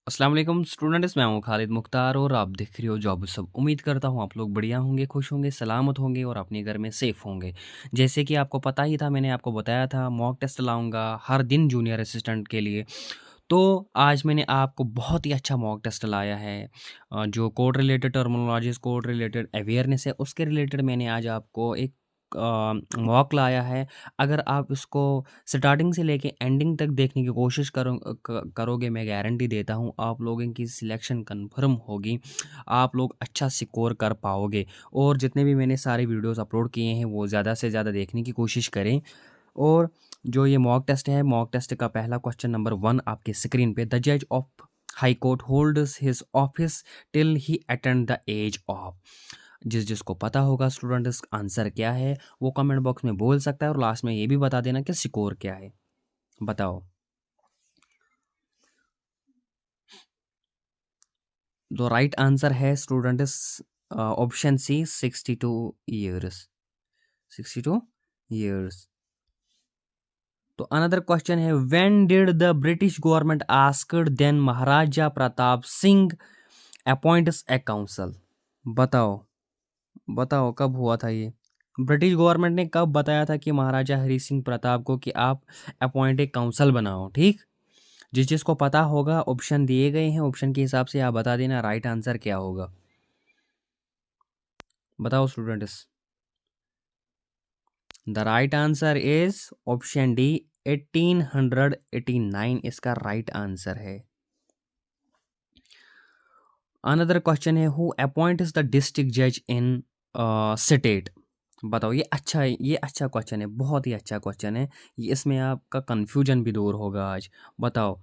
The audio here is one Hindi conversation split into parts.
अस्सलाम वालेकुम स्टूडेंट्स, मैं हूं खालिद मुख्तार और आप देख रहे हो जॉब सब। उम्मीद करता हूं आप लोग बढ़िया होंगे, खुश होंगे, सलामत होंगे और अपने घर में सेफ होंगे। जैसे कि आपको पता ही था, मैंने आपको बताया था मॉक टेस्ट लाऊंगा हर दिन जूनियर असिस्टेंट के लिए। तो आज मैंने आपको बहुत ही अच्छा मॉक टेस्ट लाया है। जो code related terminologies, code related awareness है, उसके रिलेटेड मैंने आज आपको एक मॉक लाया है। अगर आप इसको स्टार्टिंग से लेके एंडिंग तक देखने की कोशिश करोगे, मैं गारंटी देता हूँ आप लोगों की सिलेक्शन कंफर्म होगी। आप लोग अच्छा स्कोर कर पाओगे। और जितने भी मैंने सारे वीडियोस अपलोड किए हैं वो ज़्यादा से ज़्यादा देखने की कोशिश करें। और जो ये मॉक टेस्ट है, मॉक टेस्ट का पहला क्वेश्चन नंबर 1 आपके स्क्रीन पे। द जज of high court holds his office till he attend the age of. जिसको पता होगा स्टूडेंट आंसर क्या है वो कमेंट बॉक्स में बोल सकता है और लास्ट में ये भी बता देना कि स्कोर क्या है। बताओ। तो राइट आंसर है students option C, 62 years. 62 years. तो अनदर क्वेश्चन है, when did the British government asked then Maharaja Pratap Singh appoints a council. बताओ। बताओ कब हुआ था ये। ब्रिटिश गवर्नमेंट ने कब बताया था कि महाराजा हरी सिंह प्रताप को कि आप अपॉइंट एक काउंसिल बनाओ। ठीक। जिसको पता होगा, ऑप्शन दिए गए हैं, ऑप्शन के हिसाब से आप बता देना राइट आंसर क्या होगा। बताओ students. The right answer is option D, 1889 इसका राइट आंसर है। अनदर क्वेश्चन है, हु अपॉइंट्स द डिस्ट्रिक्ट जज इन स्टेट। बताओ। ये अच्छा क्वेश्चन है, बहुत ही अच्छा क्वेश्चन है ये। इसमें आपका कंफ्यूजन भी दूर होगा आज। बताओ।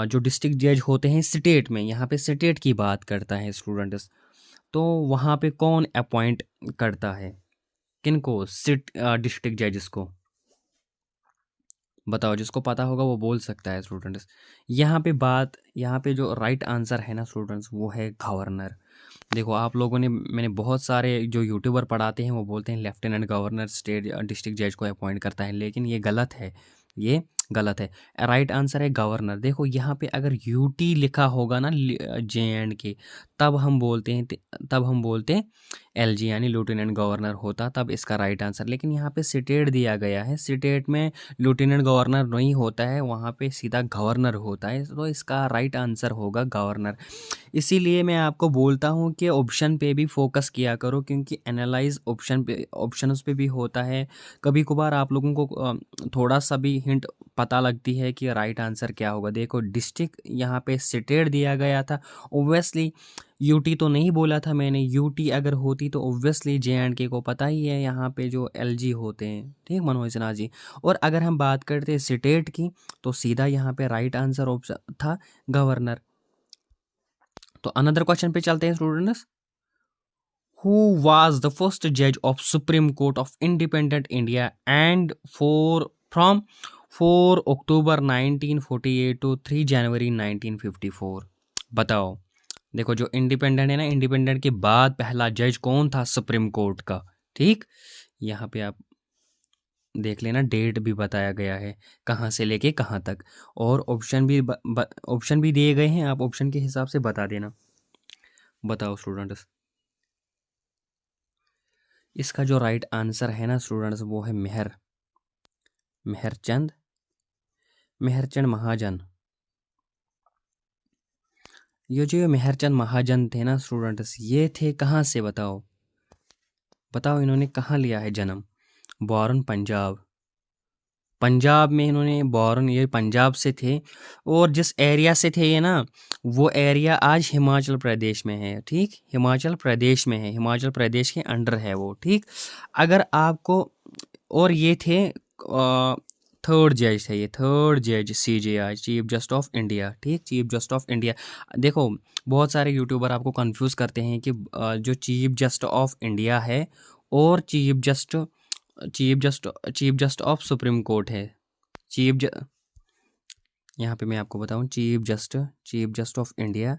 जो डिस्ट्रिक्ट जज होते हैं स्टेट में, यहाँ पे स्टेट की बात करता है स्टूडेंट्स, तो वहाँ पे कौन अपॉइंट करता है किनको, डिस्ट्रिक्ट जजेस को। बताओ। जिसको पता होगा वो बोल सकता है स्टूडेंट्स। यहाँ पे जो राइट आंसर है ना स्टूडेंट्स, वो है गवर्नर। देखो आप लोगों ने, मैंने बहुत सारे जो यूट्यूबर पढ़ाते हैं वो बोलते हैं लेफ्टिनेंट गवर्नर स्टेट डिस्ट्रिक्ट जज को अपॉइंट करता है, लेकिन ये गलत है। ये गलत है। राइट आंसर है गवर्नर। देखो यहाँ पे अगर यूटी लिखा होगा ना, जे एंड के, तब हम बोलते हैं एलजी यानी लेफ्टिनेंट गवर्नर होता, तब इसका राइट आंसर। लेकिन यहाँ पे स्टेट दिया गया है, स्टेट में लेफ्टिनेंट गवर्नर नहीं होता है, वहाँ पे सीधा गवर्नर होता है, तो इसका राइट आंसर होगा गवर्नर। इसीलिए मैं आपको बोलता हूँ कि ऑप्शन पे भी फोकस किया करो, क्योंकि एनालाइज ऑप्शंस पे भी होता है। कभी कभार आप लोगों को थोड़ा सा भी हिंट पता लगती है कि राइट आंसर क्या होगा। देखो डिस्ट्रिक्ट यहाँ पे स्टेट दिया गया था, ओब्वियसली यूटी तो नहीं बोला था मैंने। यूटी अगर होती तो ओब्वियसली जे एंड के को पता ही है यहाँ पे जो एलजी होते हैं। ठीक मनोज सिन्हा जी। और अगर हम बात करते हैं स्टेट की, तो सीधा यहाँ पे राइट आंसर ऑप्शन था गवर्नर। तो अनदर क्वेश्चन पे चलते हैं students. Who was the first जज of supreme court of independent India and from 4 October 1948 to 3 January 1954। बताओ। देखो जो इंडिपेंडेंट है ना, इंडिपेंडेंट के बाद पहला जज कौन था सुप्रीम कोर्ट का। ठीक। यहाँ पे आप देख लेना, डेट भी बताया गया है कहाँ से लेके कहाँ तक, और ऑप्शन भी दिए गए हैं, आप ऑप्शन के हिसाब से बता देना। बताओ स्टूडेंट्स। इसका जो राइट आंसर है ना स्टूडेंट्स, वो है मेहरचंद महाजन। ये जो मेहरचंद महाजन थे ना स्टूडेंट्स, ये थे कहाँ से। बताओ। बताओ इन्होंने कहाँ लिया है जन्म। बॉर्न पंजाब। पंजाब में इन्होंने बॉर्न, ये पंजाब से थे। और जिस एरिया से थे ये ना, वो एरिया आज हिमाचल प्रदेश में है। ठीक। हिमाचल प्रदेश में है, हिमाचल प्रदेश के अंडर है वो। ठीक। अगर आपको, और ये थे थर्ड जज थे, ये थर्ड जज CJI, chief just of India. ठीक। Chief just of India. देखो बहुत सारे यूट्यूबर आपको कंफ्यूज करते हैं कि जो चीफ जस्ट ऑफ इंडिया है और chief just of supreme court है। चीफ ज यहाँ पे मैं आपको बताऊं, chief just of India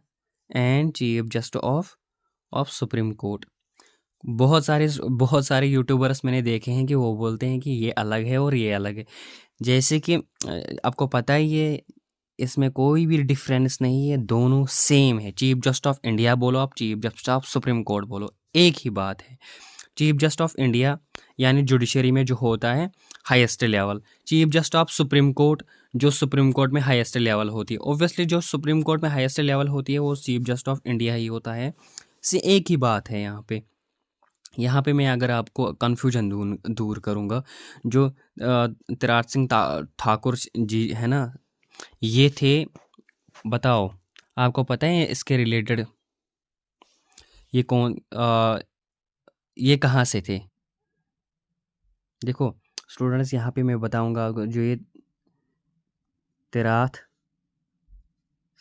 and chief just of supreme court. बहुत सारे यूट्यूबर्स मैंने देखे हैं कि वो बोलते हैं कि ये अलग है और ये अलग है। जैसे कि आपको पता ही है, इसमें कोई भी डिफरेंस नहीं है, दोनों सेम है। चीफ जस्टिस ऑफ इंडिया बोलो, आप chief justice of supreme court बोलो, एक ही बात है। चीफ जस्टिस ऑफ इंडिया यानी जुडिशरी में जो होता है highest level, chief justice of supreme court जो सुप्रीम कोर्ट में हाईएस्ट लेवल होती है। ऑब्वियसली जो सुप्रीम कोर्ट में हाईएस्ट लेवल होती है वो चीफ जस्टिस ऑफ इंडिया ही होता है, से एक ही बात है। यहाँ पे मैं अगर आपको कन्फ्यूजन दूर करूँगा, जो तिराज सिंह ठाकुर जी है ना, ये थे, बताओ आपको पता है इसके रिलेटेड ये कौन ये कहाँ से थे? देखो स्टूडेंट्स, यहाँ पे मैं बताऊंगा, जो ये तिराथ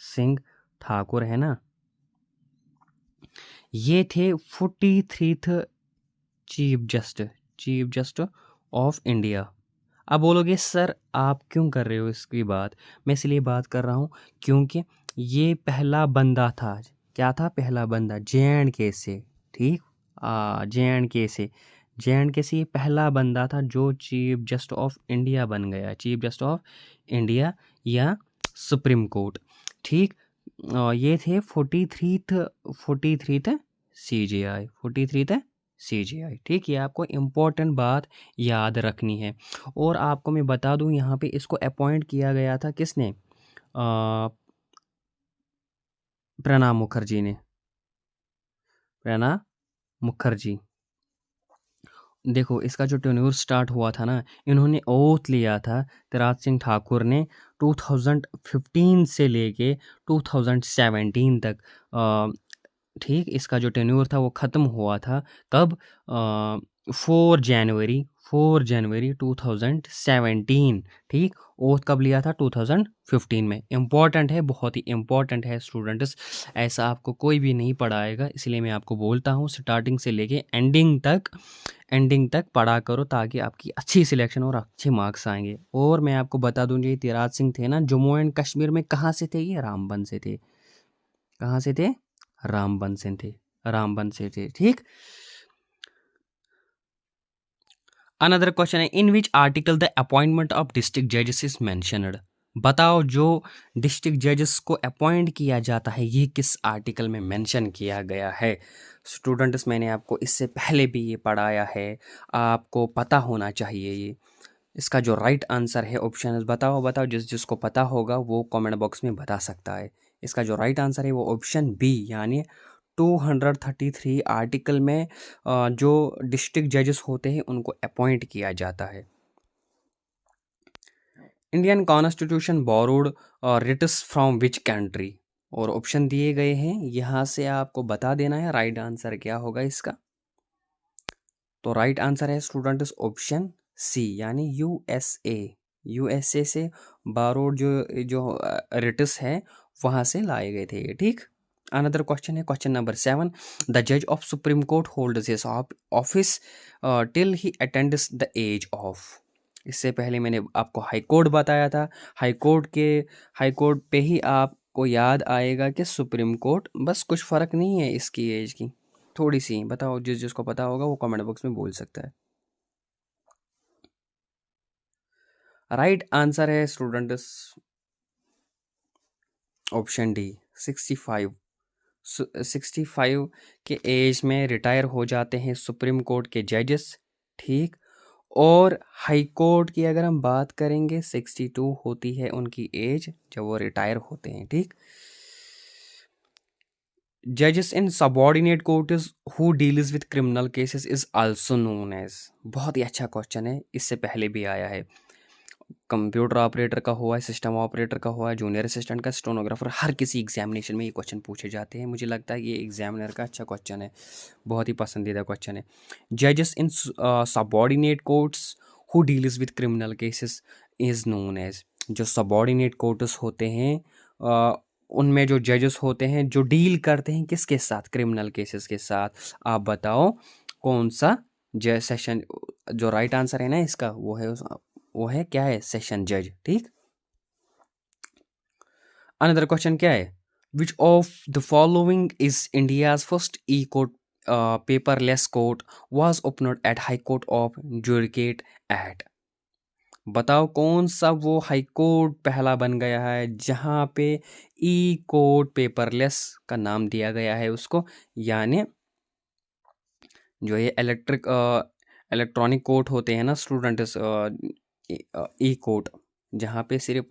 सिंह ठाकुर है ना, ये थे 43th chief justice of India. अब बोलोगे सर आप क्यों कर रहे हो इसकी बात? मैं इसलिए बात कर रहा हूँ क्योंकि ये पहला बंदा था। क्या था? पहला बंदा JNK से, ठीक, JNK से ये पहला बंदा था जो चीफ जस्टिस ऑफ इंडिया बन गया, चीफ जस्टिस ऑफ इंडिया या सुप्रीम कोर्ट, ठीक। ये थे 43th CJI, ठीक। ये आपको इम्पोर्टेंट बात याद रखनी है। और आपको मैं बता दूं, यहाँ पे इसको अपॉइंट किया गया था किसने? प्रणब मुखर्जी ने, प्रणब मुखर्जी। देखो इसका जो टेन्योर स्टार्ट हुआ था ना, इन्होंने ओथ लिया था, तिराज सिंह ठाकुर ने 2015 से लेके 2017 तक, ठीक। इसका जो टेन्योर था वो ख़त्म हुआ था कब? 4 जनवरी 2017, ठीक। ओथ कब लिया था? 2015 में। इम्पॉर्टेंट है, बहुत ही इम्पॉर्टेंट है स्टूडेंट्स, ऐसा आपको कोई भी नहीं पढ़ाएगा, इसलिए मैं आपको बोलता हूँ स्टार्टिंग से लेके एंडिंग तक पढ़ा करो, ताकि आपकी अच्छी सिलेक्शन और अच्छे मार्क्स आएंगे। और मैं आपको बता दूं, ये तिराज सिंह थे ना, जम्मू एंड कश्मीर में कहाँ से थे? ये रामबन से थे। कहाँ से थे? रामबन से थे, ठीक। अनदर क्वेश्चन है, in which article the appointment of district जजेस इज मेंशनड। बताओ जो डिस्ट्रिक्ट जजेस को अपॉइंट किया जाता है ये किस आर्टिकल में मेंशन किया गया है? स्टूडेंट्स मैंने आपको इससे पहले भी ये पढ़ाया है, आपको पता होना चाहिए ये। इसका जो राइट आंसर है ऑप्शन, बताओ जिसको पता होगा वो कमेंट बॉक्स में बता सकता है। इसका जो राइट आंसर है वो ऑप्शन बी, यानी 233 आर्टिकल में जो डिस्ट्रिक्ट जजेस होते हैं उनको अपॉइंट किया जाता है। Indian constitution borrowed writs from which country? और ऑप्शन दिए गए हैं, यहाँ से आपको बता देना है राइट आंसर क्या होगा इसका। तो राइट आंसर है स्टूडेंट्स ऑप्शन सी, यानी यूएसए से बारोड जो जो रिट्स है वहाँ से लाए गए थे ये, ठीक। अनदर क्वेश्चन है, क्वेश्चन नंबर 7, द जज of supreme Court holds his office till he attends the age of. इससे पहले मैंने आपको हाई कोर्ट बताया था, हाई कोर्ट पे ही आपको याद आएगा कि सुप्रीम कोर्ट, बस कुछ फ़र्क नहीं है इसकी एज की, थोड़ी सी। बताओ जिसको पता होगा वो कमेंट बॉक्स में बोल सकता है। राइट आंसर है स्टूडेंट्स ऑप्शन डी, 65। 65 के एज में रिटायर हो जाते हैं सुप्रीम कोर्ट के जजेस, ठीक। और हाई कोर्ट की अगर हम बात करेंगे 62 होती है उनकी एज जब वो रिटायर होते हैं, ठीक। जजेस in subordinate courts who deals with criminal cases is also known as. बहुत ही अच्छा क्वेश्चन है, इससे पहले भी आया है। कंप्यूटर ऑपरेटर का हुआ है, सिस्टम ऑपरेटर का हुआ है, जूनियर असिस्टेंट का, स्टेनोग्राफर, हर किसी एग्जामिनेशन में ये क्वेश्चन पूछे जाते हैं। मुझे लगता है ये एग्जामिनर का अच्छा क्वेश्चन है, बहुत ही पसंदीदा क्वेश्चन है। जजेस in subordinate courts who deals with criminal cases is known as. जो सबऑर्डिनेट कोर्ट्स होते हैं उनमें जो जजेस होते हैं जो डील करते हैं किसके साथ? क्रिमिनल केसेस के साथ। आप बताओ कौन सा जज सेशन, जो राइट आंसर है ना इसका वो है क्या है? सेशन जज, ठीक। अनदर क्वेश्चन क्या है, which of the following is India's first e court paperless court was opened at high court of judicature at? बताओ कौन सा वो हाई कोर्ट पहला बन गया है जहाँ पे ई कोर्ट पेपरलेस का नाम दिया गया है उसको, यानी जो ये इलेक्ट्रॉनिक कोर्ट होते हैं ना स्टूडेंट्स, ई कोर्ट, जहाँ पे सिर्फ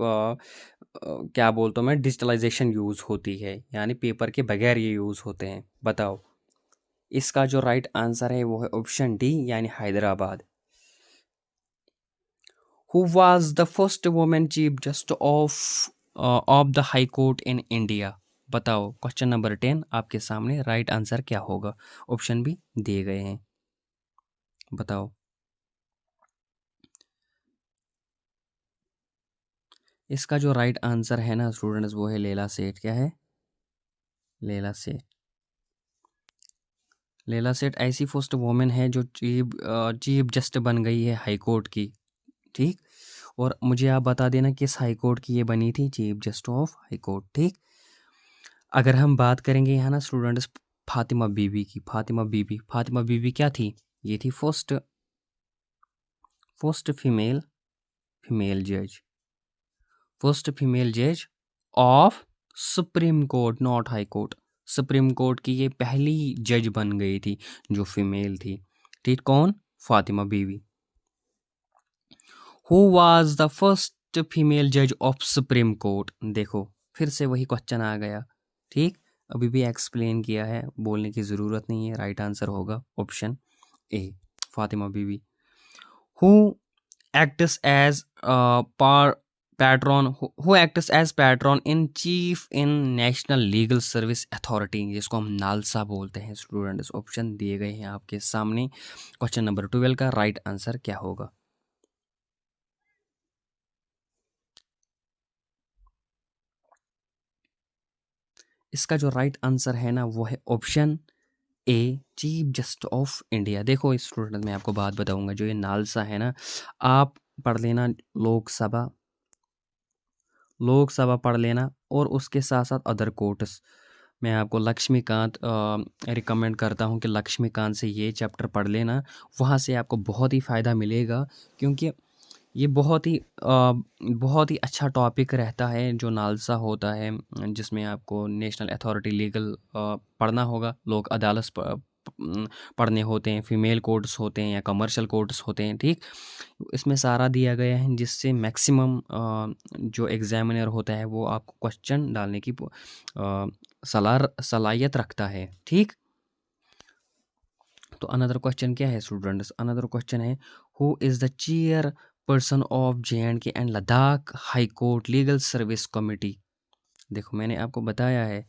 क्या बोलता हूँ मैं, डिजिटलाइजेशन यूज़ होती है, यानी पेपर के बगैर ये यूज़ होते हैं। बताओ इसका जो राइट आंसर है वो है ऑप्शन डी, यानी Hyderabad. Who was the first women chief justice of the high court in India? बताओ क्वेश्चन नंबर 10 आपके सामने, राइट आंसर क्या होगा? ऑप्शन भी दिए गए हैं, बताओ। इसका जो राइट आंसर है ना स्टूडेंट्स वो है लैला सेठ। क्या है? लैला सेठ। लैला सेठ ऐसी फर्स्ट वुमेन है जो चीफ जस्टिस बन गई है हाई कोर्ट की, ठीक। और मुझे आप बता देना किस हाई कोर्ट की ये बनी थी, chief justice of high court, ठीक। अगर हम बात करेंगे यहाँ ना स्टूडेंट्स फातिमा बीबी की, फातिमा बीबी क्या थी? ये थी फर्स्ट फर्स्ट फीमेल जज, फर्स्ट फीमेल जज of supreme court, not high court. Supreme court की ये पहली जज बन गई थी जो फीमेल थी, ठीक। कौन? फातिमा बीबी। Who was the first female जज ऑफ सुप्रीम कोर्ट? देखो फिर से वही क्वेश्चन आ गया, ठीक। अभी भी एक्सप्लेन किया है, बोलने की ज़रूरत नहीं है। राइट आंसर होगा option A, Fatima Bibi. Who acts as patron, who acts as patron in chief in national legal service authority, जिसको हम नालसा बोलते हैं स्टूडेंट्स। ऑप्शन दिए गए हैं आपके सामने। क्वेश्चन नंबर 12 का राइट आंसर क्या होगा? इसका जो राइट आंसर है ना वो है option A, chief justice of India. देखो इस स्टूडेंट, मैं आपको बात बताऊंगा, जो ये नालसा है ना, आप पढ़ लेना लोकसभा, लोकसभा पढ़ लेना, और उसके साथ साथ अदर कोर्ट्स। मैं आपको लक्ष्मीकांत रिकमेंड करता हूँ कि लक्ष्मीकांत से ये चैप्टर पढ़ लेना, वहाँ से आपको बहुत ही फ़ायदा मिलेगा, क्योंकि ये बहुत ही अच्छा टॉपिक रहता है जो नालसा होता है, जिसमें आपको नेशनल अथॉरिटी लीगल पढ़ना होगा, लोक अदालत पढ़ने होते हैं, फीमेल कोर्ट्स होते हैं या कमर्शियल कोर्ट्स होते हैं, ठीक। इसमें सारा दिया गया है, जिससे मैक्सिमम जो एग्जामिनर होता है वो आपको क्वेश्चन डालने की सलाहियत रखता है, ठीक। तो अनदर क्वेश्चन क्या है स्टूडेंट्स? अनदर क्वेश्चन है, who is the chair person of JNK and Ladakh high court legal service committee? देखो मैंने आपको बताया है,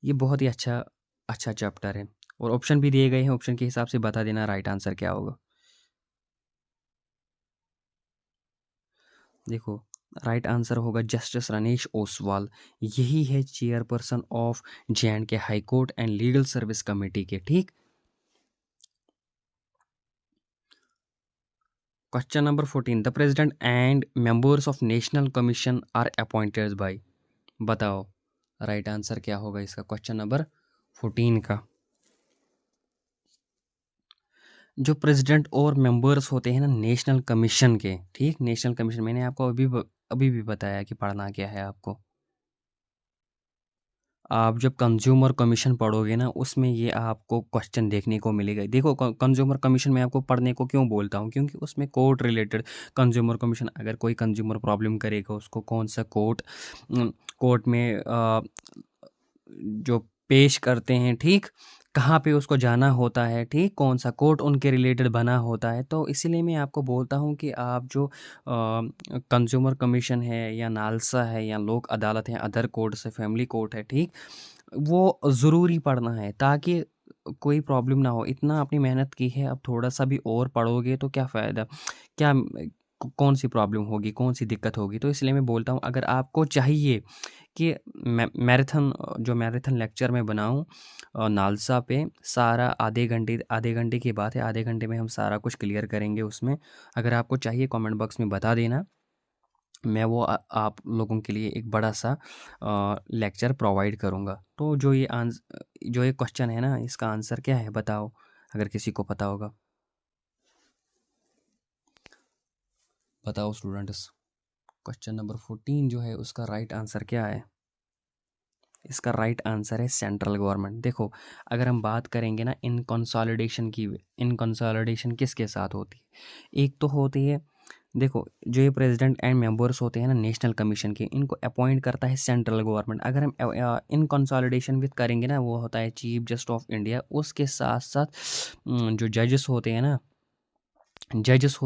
ये बहुत ही अच्छा अच्छा चैप्टर है, और ऑप्शन भी दिए गए हैं, ऑप्शन के हिसाब से बता देना राइट आंसर क्या होगा। देखो राइट आंसर होगा जस्टिस रनीश ओसवाल, यही है chairperson of JNK high court and legal service committee के, ठीक। Question number 14, the president and members of national commission are appointed by? बताओ राइट आंसर क्या होगा इसका, क्वेश्चन नंबर 14 का। जो प्रेसिडेंट और मेंबर्स होते हैं ना नेशनल कमीशन के, ठीक, नेशनल कमीशन, मैंने आपको अभी भी बताया कि पढ़ना क्या है आपको। आप जब कंज्यूमर कमीशन पढ़ोगे ना, उसमें ये आपको क्वेश्चन देखने को मिलेगा। देखो कंज्यूमर कमीशन में आपको पढ़ने को क्यों बोलता हूँ, क्योंकि उसमें कोर्ट रिलेटेड, कंज्यूमर कमीशन अगर कोई कंज्यूमर प्रॉब्लम करेगा उसको कौन सा कोर्ट में जो पेश करते हैं, ठीक, कहाँ पे उसको जाना होता है, ठीक, कौन सा कोर्ट उनके रिलेटेड बना होता है। तो इसीलिए मैं आपको बोलता हूँ कि आप जो कंज्यूमर कमीशन है या नालसा है या लोक अदालत है, अदर कोर्ट से फैमिली कोर्ट है, ठीक, वो ज़रूरी पढ़ना है ताकि कोई प्रॉब्लम ना हो। इतना अपनी मेहनत की है, अब थोड़ा सा भी और पढ़ोगे तो क्या फ़ायदा, क्या कौन सी प्रॉब्लम होगी, कौन सी दिक्कत होगी। तो इसलिए मैं बोलता हूँ अगर आपको चाहिए कि मैराथन, जो मैराथन लेक्चर मैं बनाऊँ नालसा पे, सारा आधे घंटे की बात है, आधे घंटे में हम सारा कुछ क्लियर करेंगे उसमें। अगर आपको चाहिए कमेंट बॉक्स में बता देना, मैं वो आप लोगों के लिए एक बड़ा सा लेक्चर प्रोवाइड करूँगा। तो जो ये क्वेश्चन है ना, इसका आंसर क्या है बताओ, अगर किसी को पता होगा। बताओ स्टूडेंट्स, क्वेश्चन नंबर 14 जो है उसका राइट आंसर क्या है? इसका राइट आंसर है सेंट्रल गवर्नमेंट। देखो, अगर हम बात करेंगे ना इन कंसोलिडेशन की, इन कंसोलिडेशन किसके साथ होती है? एक तो होती है, देखो जो ये प्रेसिडेंट एंड मेंबर्स होते हैं ना नेशनल कमीशन के, इनको अपॉइंट करता है सेंट्रल गवर्नमेंट। अगर हम इन कंसोलिडेशन विद करेंगे ना, वो होता है चीफ जस्टिस ऑफ इंडिया। उसके साथ साथ जो जजेस होते हैं ना, जजेस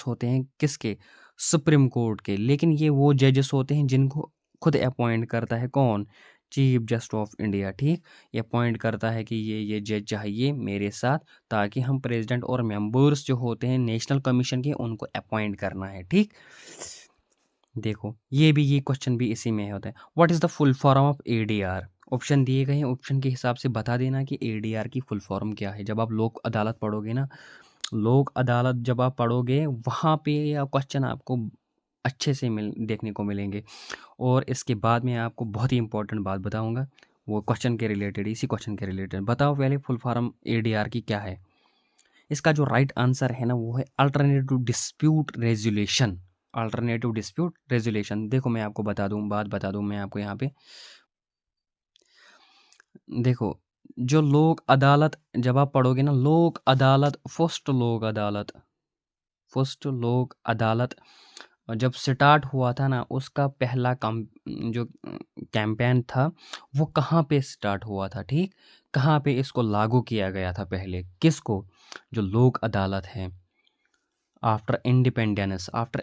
होते हैं किसके? सुप्रीम कोर्ट के। लेकिन ये वो जजेस होते हैं जिनको खुद अपॉइंट करता है कौन? Chief justice of India. ठीक, ये अपॉइंट करता है कि ये जज चाहिए मेरे साथ, ताकि हम प्रेसिडेंट और मेंबर्स जो होते हैं नेशनल कमीशन के उनको अपॉइंट करना है। ठीक, देखो ये क्वेश्चन भी इसी में होता है। What is the full form of ADR? Option दिए गए हैं, ऑप्शन के हिसाब से बता देना कि एडीआर की फुल फॉर्म क्या है। जब आप लोक अदालत पढ़ोगे ना, लोक अदालत जब आप पढ़ोगे वहाँ पे या क्वेश्चन आपको अच्छे से देखने को मिलेंगे। और इसके बाद में आपको बहुत ही इंपॉर्टेंट बात बताऊंगा, वो क्वेश्चन के रिलेटेड, इसी क्वेश्चन के रिलेटेड। बताओ पहले फुल फॉर्म एडीआर की क्या है? इसका जो राइट आंसर है ना वो है alternative dispute resolution. Alternative dispute resolution. देखो मैं आपको बता दूं, बात बता दूं मैं आपको यहाँ पे। देखो, जो लोक अदालत जब आप पढ़ोगे ना, लोक अदालत, फर्स्ट लोक अदालत जब स्टार्ट हुआ था ना, उसका पहला कम जो कैंपेन था वो कहाँ पे स्टार्ट हुआ था? ठीक, कहाँ पे इसको लागू किया गया था पहले? किसको? जो लोक अदालत है, आफ्टर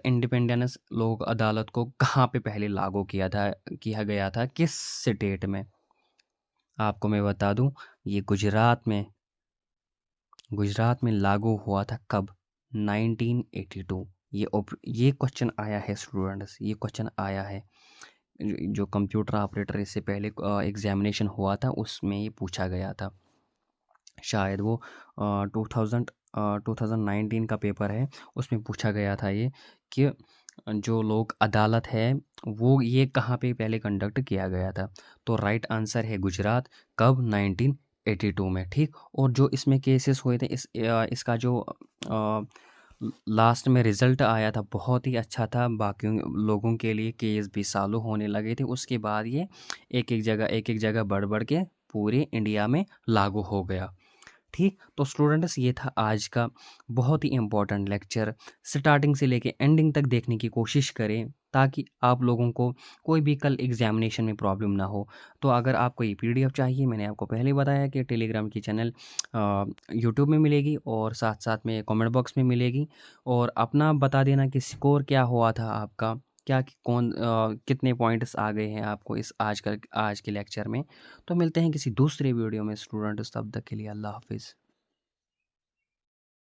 इंडिपेंडेंस लोक अदालत को कहाँ पे पहले लागू किया गया था, किस स्टेट में? आपको मैं बता दूं, ये गुजरात में लागू हुआ था। कब? 1982। ये क्वेश्चन आया है स्टूडेंट्स, ये क्वेश्चन आया है। जो कंप्यूटर ऑपरेटर इससे पहले एग्जामिनेशन हुआ था उसमें ये पूछा गया था। शायद वो 2019 का पेपर है, उसमें पूछा गया था ये कि जो लोक अदालत है वो ये कहाँ पे पहले कंडक्ट किया गया था। तो राइट आंसर है गुजरात। कब? 1982 में। ठीक, और जो इसमें केसेस हुए थे, इसका जो लास्ट में रिजल्ट आया था बहुत ही अच्छा था। बाकी लोगों के लिए केस भी चालू होने लगे थे। उसके बाद ये एक एक जगह बढ़ बढ़ के पूरे इंडिया में लागू हो गया। ठीक, तो स्टूडेंट्स ये था आज का बहुत ही इम्पोर्टेंट लेक्चर। स्टार्टिंग से लेके एंडिंग तक देखने की कोशिश करें, ताकि आप लोगों को कोई भी कल एग्जामिनेशन में प्रॉब्लम ना हो। तो अगर आपको ये पीडीएफ चाहिए, मैंने आपको पहले ही बताया कि टेलीग्राम की चैनल यूट्यूब में मिलेगी और साथ साथ में कमेंट बॉक्स में मिलेगी। और अपना बता देना कि स्कोर क्या हुआ था आपका, क्या कितने पॉइंट्स आ गए हैं आपको इस आज के लेक्चर में। तो मिलते हैं किसी दूसरे वीडियो में स्टूडेंट्स, तब तक के लिए अल्लाह हाफिज़।